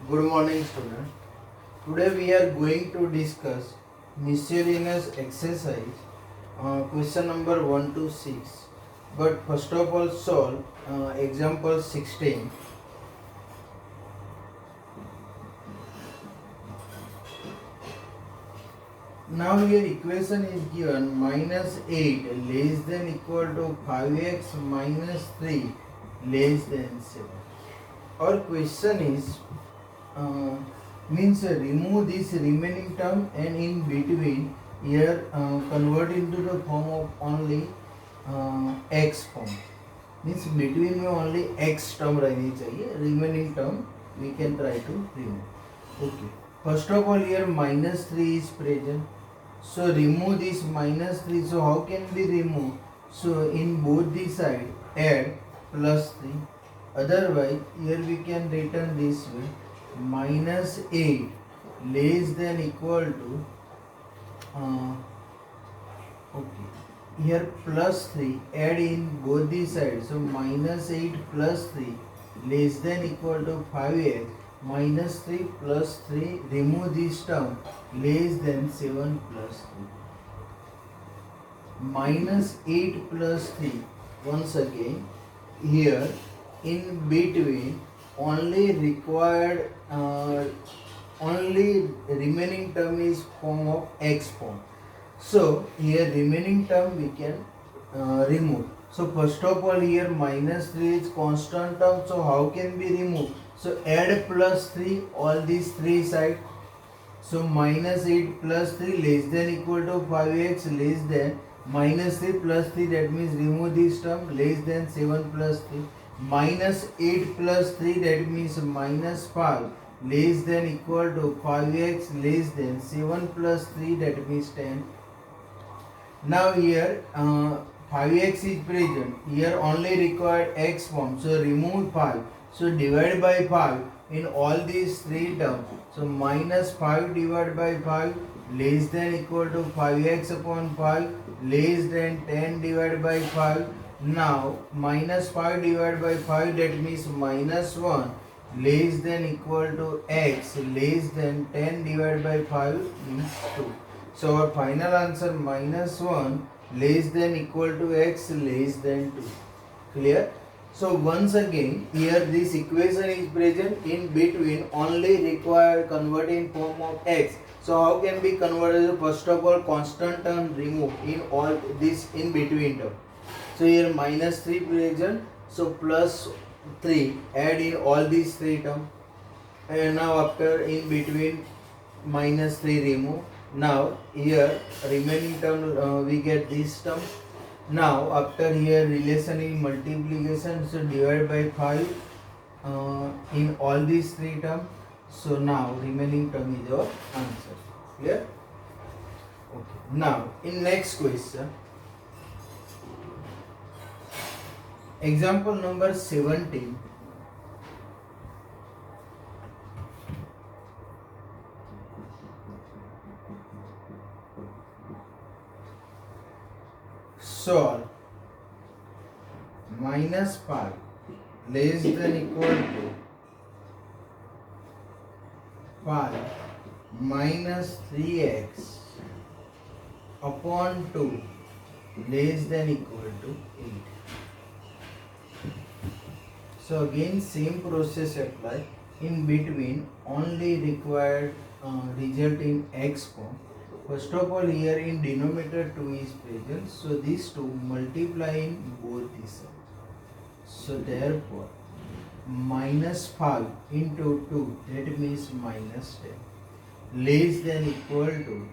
Good morning, student. Today we are going to discuss miscellaneous exercise, question number 1 to 6. But first of all, solve example 16. Now here equation is given minus 8 less than equal to 5x minus 3 less than 7. Our question is means remove this remaining term and in between here convert into the form of only x form, means between में only x term रहनी चाहिए, remaining term we can try to remove. Okay, first of all here minus 3 is present, so remove this minus 3. So how can we remove? So in both the side add plus 3, otherwise here we can written this way, minus 8 less than equal to okay, here plus 3 add in both the sides, so minus 8 plus 3 less than equal to 5x minus 3 plus 3, remove this term, less than 7 plus 3, minus 8 plus 3. Once again here in between only required only remaining term is form of x form, so here remaining term we can remove. So first of all here minus 3 is constant term, so how can we remove? So add plus 3 all these three sides, so minus 8 plus 3 less than equal to 5x less than minus 3 plus 3, that means remove this term, less than 7 plus 3, minus 8 plus 3, that means minus 5 less than equal to 5x less than 7 plus 3, that means 10. Now here 5x is present, here only required x form, so remove 5, so divide by 5 in all these three terms, so minus 5 divided by 5 less than equal to 5x upon 5 less than 10 divided by 5. Now minus 5 divided by 5, that means minus 1 less than equal to x less than 10 divided by 5 means 2. So our final answer minus 1 less than equal to x less than 2. Clear? So once again here this equation is present, in between only required convert in form of x. So how can be converted? First of all constant term remove in all this in between term. So here minus 3 present, so plus 3 add in all these three term, and now after in between minus 3 remove. Now here remaining term we get this term. Now after here relation in multiplication, so divide by 5 in all these three term. So now remaining term is our answer. Clear? Okay. Now in next question, example number 17. Solve minus 5 less than equal to 5 minus 3x upon 2 less than equal to 8. So again same process apply, in between only required result in x form. First of all here in denominator 2 is present, so these 2 multiply in both the sides. So therefore minus 5 into 2, that means minus 10, less than equal to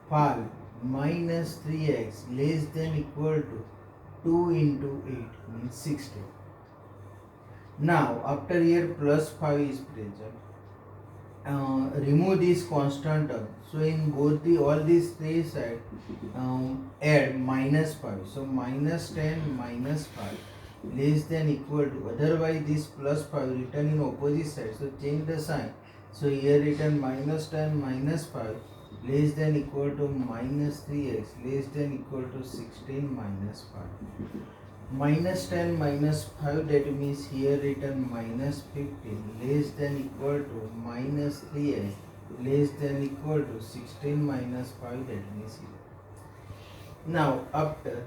5 minus 3x less than equal to 2 into 8 means 16. Now after here plus 5 is present, remove this constant term, so in both the all these three sides add minus 5, so minus 10 minus 5 less than equal to, otherwise this plus 5 written in opposite side, so change the sign, so here written minus 10 minus 5 less than equal to minus 3x less than equal to 16 minus 5. minus 10 minus 5, that means here written minus 15 less than equal to minus 3x less than equal to 16 minus 5, that means 11. Now after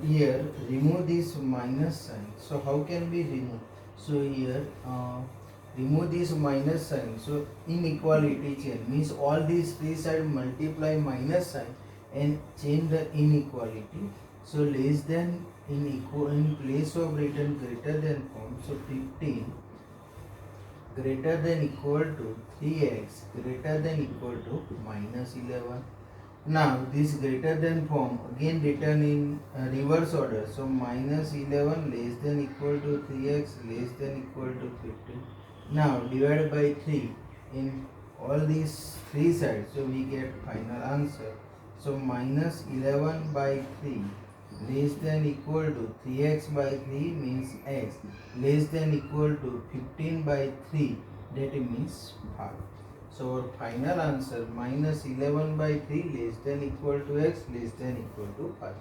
here remove this minus sign. So how can we remove? So here remove this minus sign. So inequality change means all these three sides multiply minus sign and change the inequality. So less than in place of written greater than form. So 15 greater than equal to 3x greater than equal to minus 11. Now this greater than form again written in reverse order. So minus 11 less than equal to 3x less than equal to 15. Now divided by 3 in all these three sides. So we get final answer. So minus 11 by 3 less than equal to 3x by 3 means x less than equal to 15 by 3, that means 5. So our final answer minus 11 by 3 less than equal to x less than equal to 5.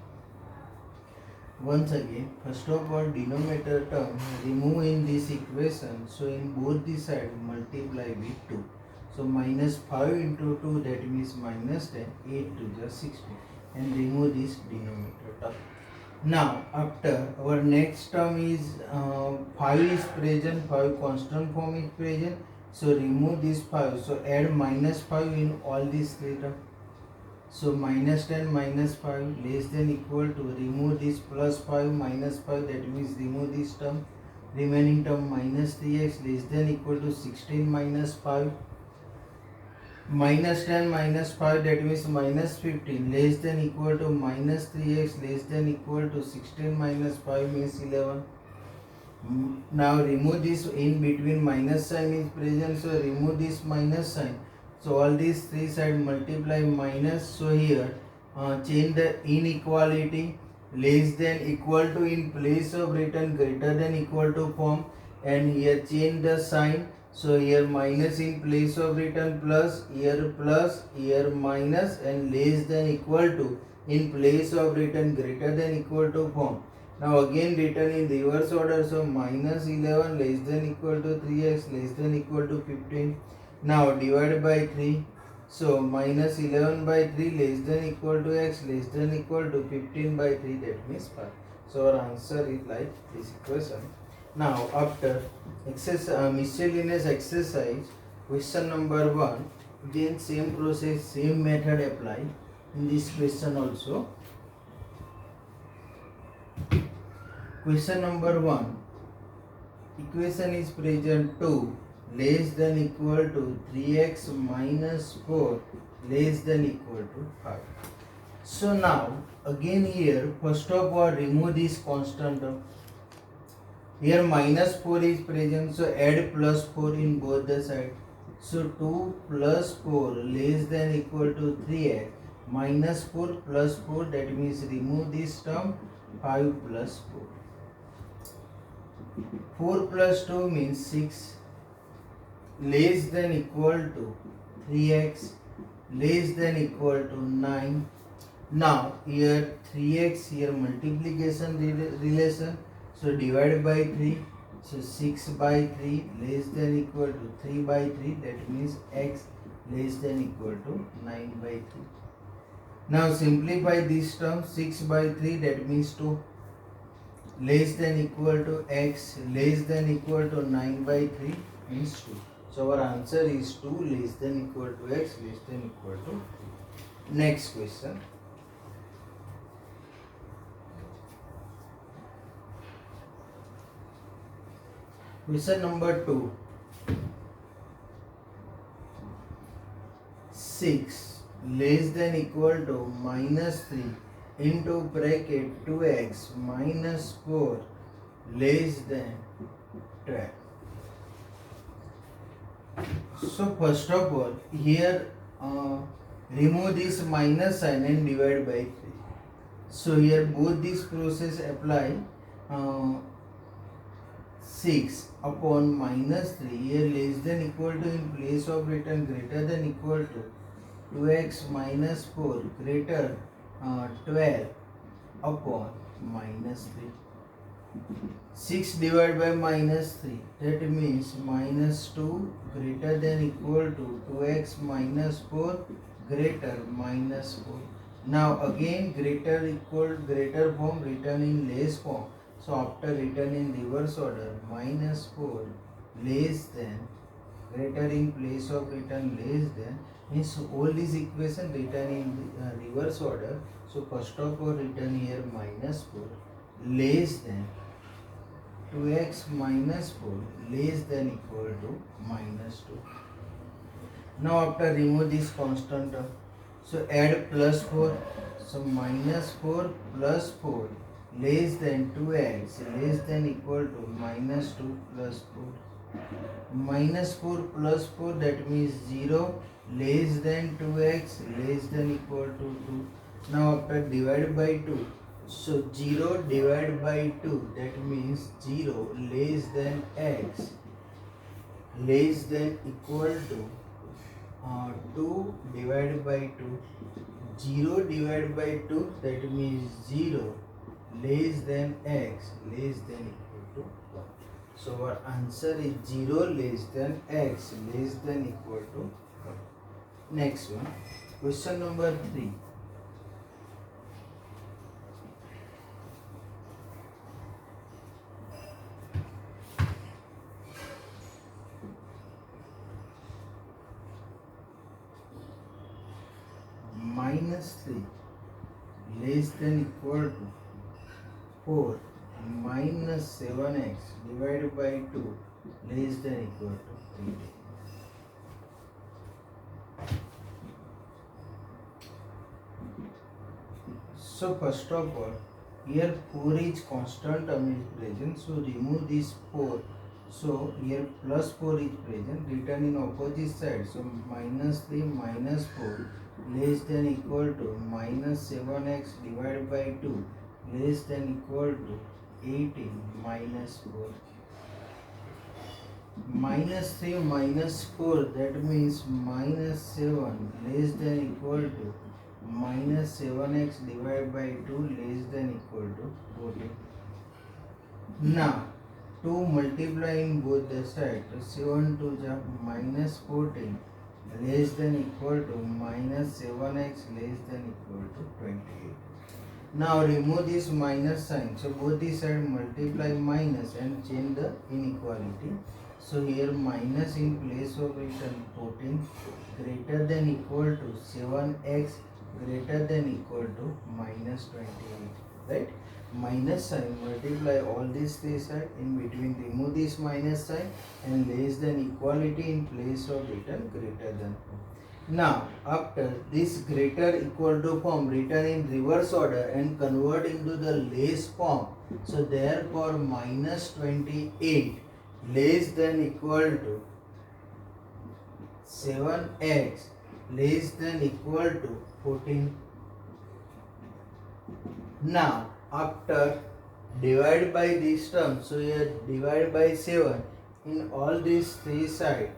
Once again, first of all denominator term remove in this equation. So in both the sides multiply with 2. So minus 5 into 2, that means minus 10, 8 to the 16, and remove this denominator term. Now after our next term is 5 is present, 5 constant form is present. So remove this 5. So add minus 5 in all these three terms. So minus 10 minus 5 less than equal to remove this plus 5 minus 5, that means remove this term. Remaining term minus 3x less than equal to 16 minus 5. Minus 10 minus 5, that means minus 15 less than equal to minus 3x less than equal to 16 minus 5 means 11. Now remove this in between minus sign is present, so remove this minus sign. So all these three sides multiply minus. So here change the inequality less than equal to in place of written greater than equal to form, and here change the sign. So here minus in place of written plus, here minus, and less than equal to in place of written greater than equal to form. Now again written in reverse order. So minus 11 less than equal to 3x less than equal to 15. Now divided by 3. So minus 11 by 3 less than equal to x less than equal to 15 by 3, that means 5. So our answer is like this equation. Now after miscellaneous exercise, question number 1, again same process, same method apply in this question also. Question number 1, equation is present 2 less than equal to 3x minus 4 less than equal to 5. So now again here first of all remove this constant term. Here minus 4 is present, so add plus 4 in both the sides. So 2 plus 4 less than equal to 3x minus 4 plus 4, that means remove this term, 5 plus 4. 4 plus 2 means 6 less than equal to 3x less than equal to 9. Now here 3x, here multiplication relation, so divided by 3. So 6 by 3 less than equal to 3 by 3, that means x less than equal to 9 by 3. Now simplify this term, 6 by 3, that means 2 less than equal to x less than equal to 9 by 3 means 2. So our answer is 2 less than equal to x less than equal to 3. Next question. Question number 2. 6 less than equal to minus 3 into bracket 2x minus 4 less than 12. So first of all here remove this minus sign and divide by 3. So here both this process apply. 6 upon minus 3, here less than equal to in place of written greater than equal to 2x minus 4 greater 12 upon minus 3. 6 divided by minus 3, that means minus 2 greater than equal to 2x minus 4 greater minus 4. Now again greater equal greater form written in less form. So after written in reverse order, minus 4 less than, greater in place of written less than, means all these equation written in reverse order. So first of all written here minus 4 less than 2x minus 4 less than equal to minus 2. Now after remove this constant term, so add plus 4, so minus 4 plus 4 less than 2x less than equal to minus 2 plus 4. Minus 4 plus 4, that means 0 less than 2x less than equal to 2. Now after divide by 2, so 0 divided by 2, that means 0 less than x less than equal to 2 divided by 2. 0 divided by 2, that means 0 less than x less than equal to 1. So our answer is 0 less than x less than equal to 1. Next one, question number 3. Minus 3 less than equal to 4 minus 7x divided by 2 less than equal to 3. So first of all, here 4 is constant term is present, so remove this 4. So here plus 4 is present, written in opposite side, so minus 3 minus 4 less than equal to minus 7x divided by 2 less than equal to 18 minus 4. Minus 3 minus 4, that means minus 7 less than equal to minus 7x divided by 2 less than equal to 14. Now 2 multiply in both the sides, so 7 to the minus 14 less than equal to minus 7x less than equal to 28. Now remove this minus sign, so both the side multiply minus and change the inequality. So here minus in place of written 14 greater than equal to 7x greater than equal to minus 28, right? Minus sign multiply all these three sides, in between remove this minus sign and less than equality in place of written greater than. Now after this greater equal to form written in reverse order and convert into the less form, so therefore minus 28 less than equal to 7x less than equal to 14. Now after divide by this term, so here divide by 7 in all these three sides,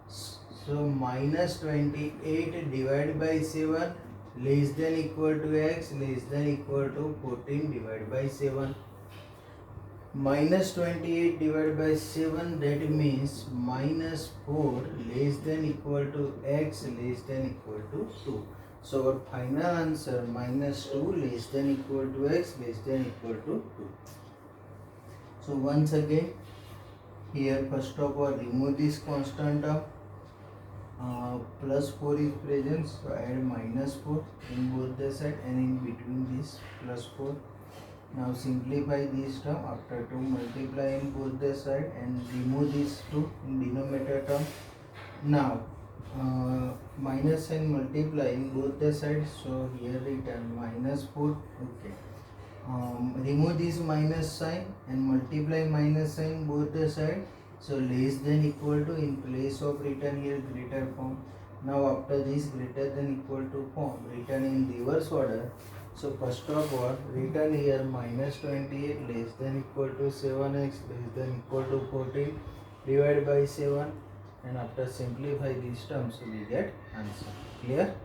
so minus 28 divided by 7 less than equal to x less than equal to 14 divided by 7. Minus 28 divided by 7, that means minus 4 less than equal to x less than equal to 2. So our final answer minus 2 less than equal to x less than equal to 2. So once again, here first of all remove this constant term, plus 4 is present, so add minus 4 in both the side and in between this plus 4. Now simplify this term, after 2 multiply in both the side and remove this 2 in denominator term. Now minus and multiply in both the sides, so here written minus 4, okay. Remove this minus sign and multiply minus sign both the side, so less than equal to in place of written here greater form. Now after this greater than equal to form written in reverse order, so first of all written here minus 28 less than equal to 7x less than equal to 14 divided by 7, and after simplify these terms, so we get answer. Clear?